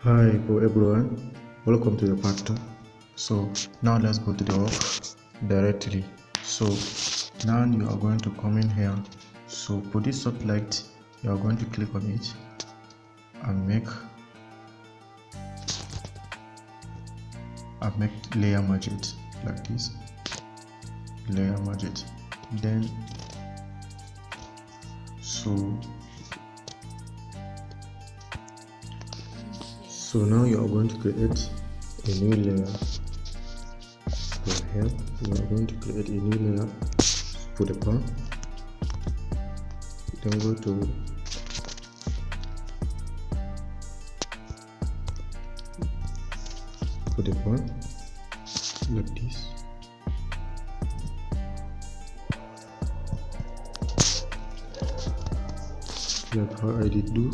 Hi everyone, welcome to the part 2. So now let's go to the work directly. So now you are going to come in here. So for this spotlight, you are going to click on it and make layer merge it like this. Layer merge it. Then so now you are going to create a new layer. From here, you are going to create a new layer for the pan. Then go to the pan like this. Like how I did do.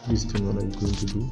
This thing what I'm going to do.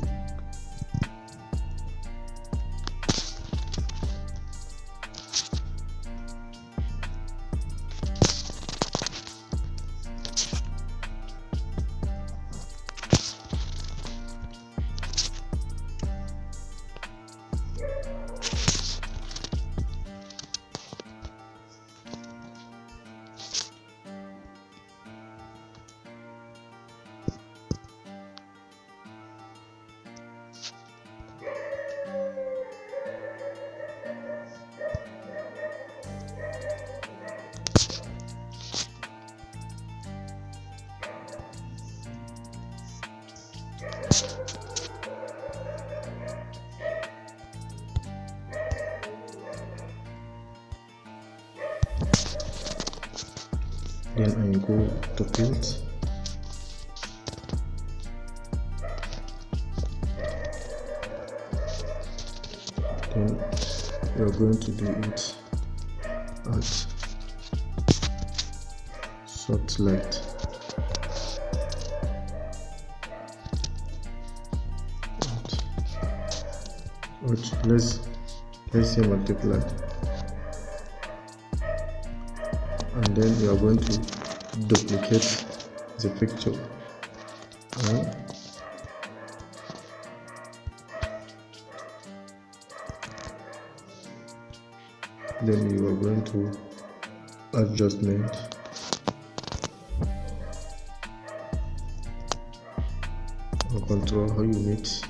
Then I go to field. Then we are going to do it at soft light. Let's say multiply, and then we are going to duplicate the picture. Then you are going to adjustment, or control how you mix.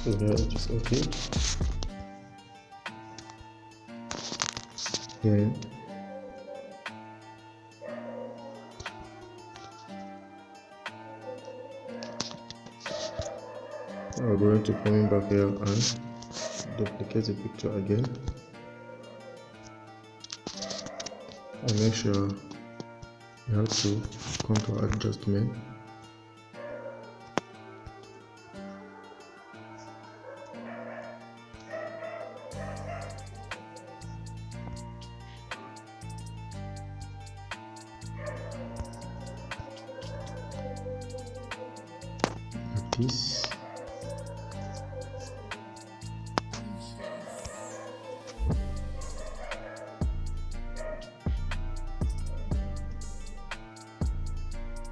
So here it is okay. Then we're going to come back here and duplicate the picture again, and make sure you have to come to adjustment. This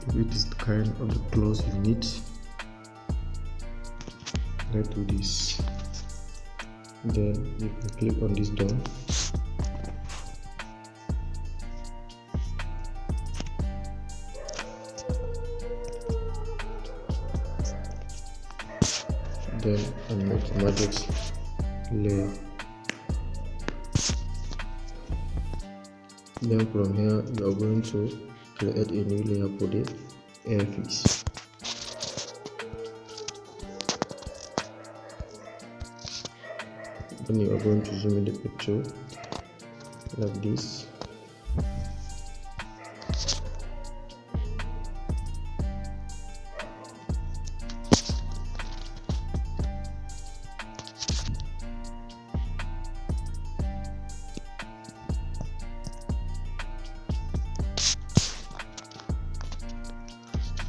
if it is the kind of the clothes you need, let's do this. Then you can click on this done. Then I make magic layer. Then from here you are going to create a new layer for the airpiece. Then you are going to zoom in the picture like this.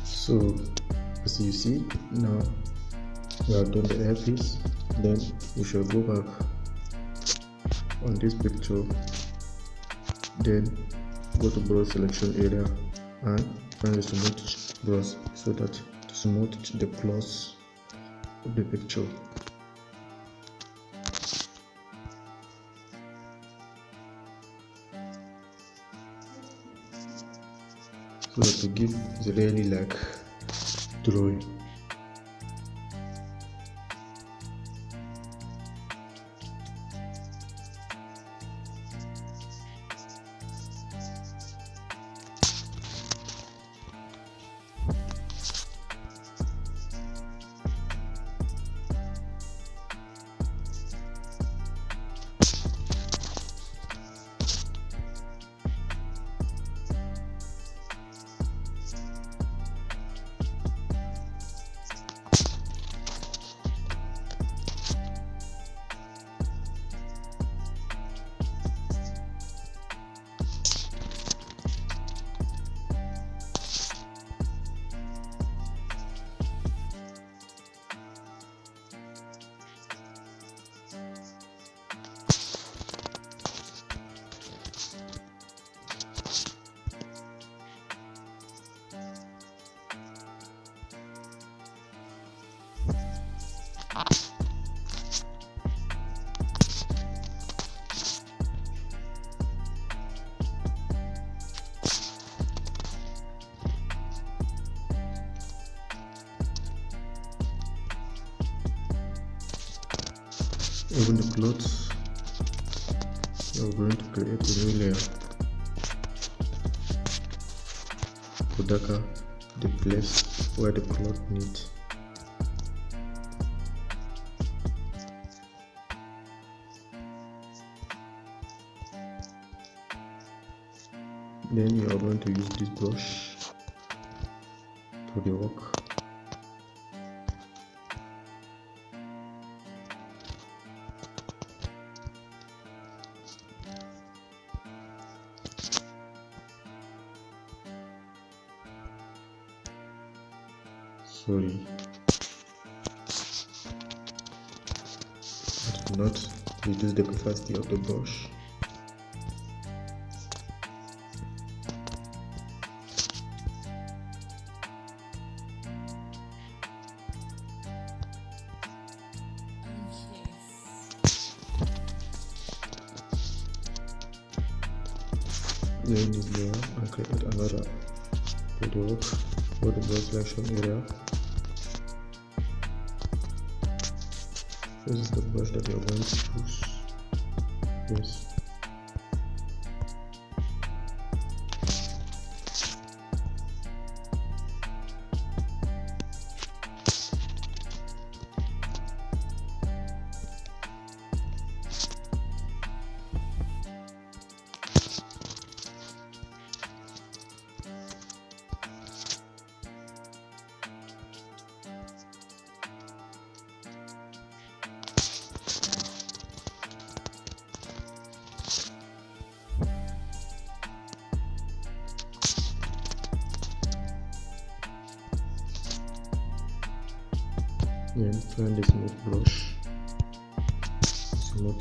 So as you see, now we have done the airpiece. Then we shall go back on this picture, then go to brush selection area and find the smooth brush so that to smooth the close of the picture. So that to give the really like drawing. Even the clothes, we are going to create a new layer to darken the place where the cloth needs. Then you are going to use this brush for the work. Sorry, I do not reduce the capacity of the brush. Then this layer and create another video for the brush selection area. This is the brush that you are going to choose. Yes. Then find the smooth brush, smooth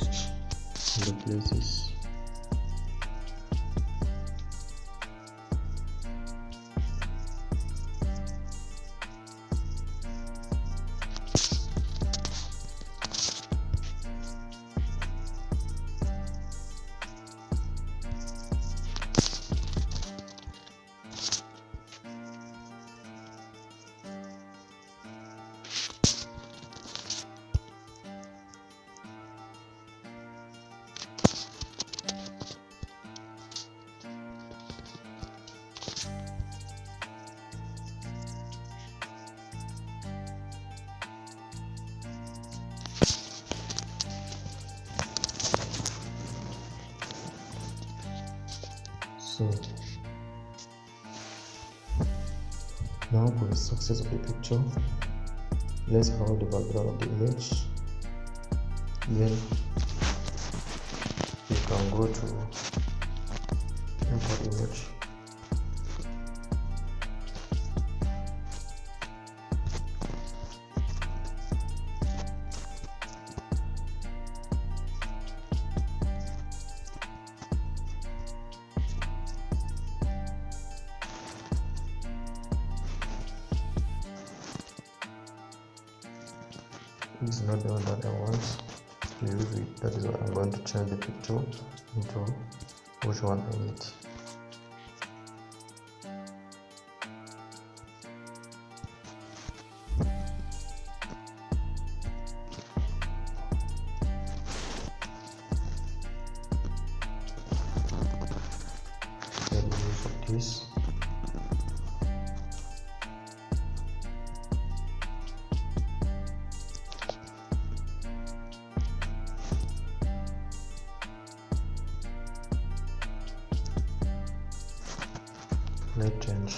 the places. So now for the success of the picture, let's hide the background of the image. Then you can go to import image. This is not the one that I want to use it. That is why I'm going to change the picture into which one I need. Make use of this. Let's change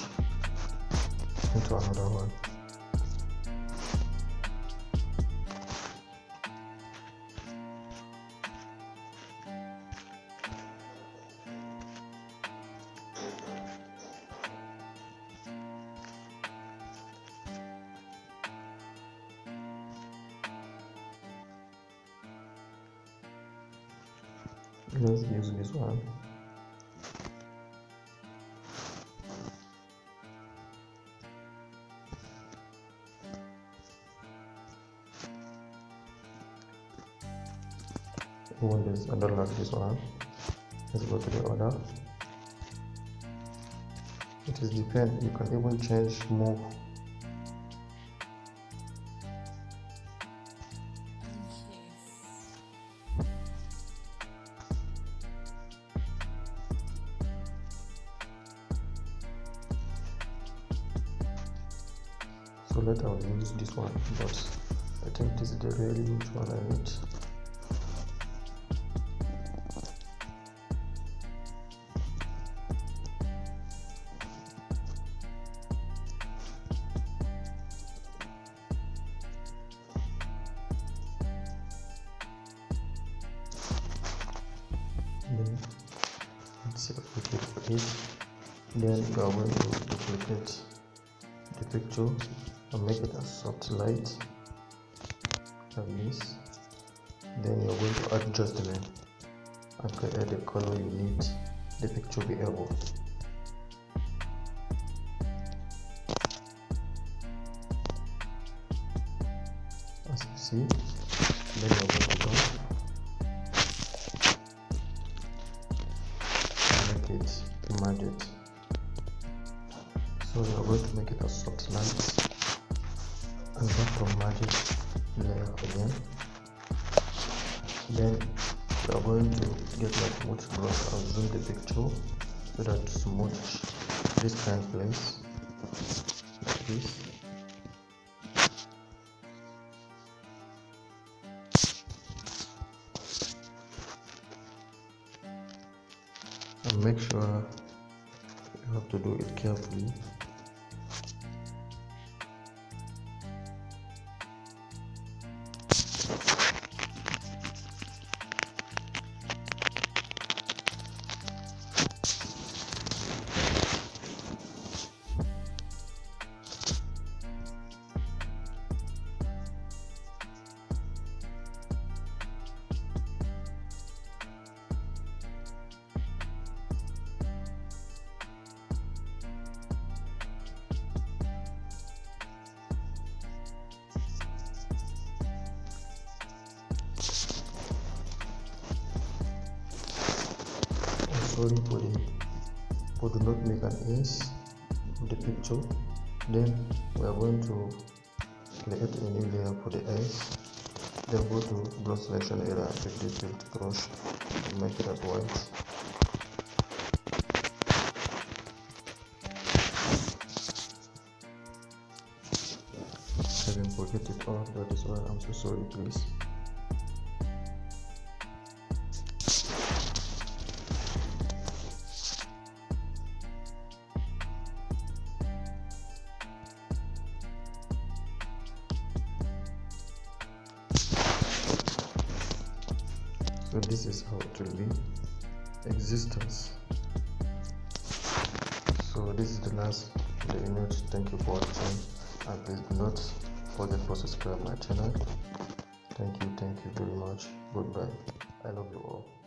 into another one. Let's use this one. One is other like this one. Let's go to the other. It is depend. You can even change more. So let us use this one, but I think this is the really huge one I need. Then let's duplicate it. Then we are going to duplicate the picture and make it a soft light like this. Then you're going to adjust the name and create the color you need the picture be able. As you see, then you're going to go make it magic. So we are going to make it a soft light and go from magic layer again. Then we are going to get like smooth brush and zoom the picture so that to smooth this kind of place like this. And make sure you have to do it carefully. Sorry for do not make an S of the picture. Then we are going to create a new layer for the S. Then go to brush selection area and pick this build brush and make it at white. I didn't forget it all, that is why I'm so sorry, please. So this is how it will be. Existence. So this is the last the image. Thank you for watching, and please do not forget to subscribe my channel. Thank you very much. Goodbye. I love you all.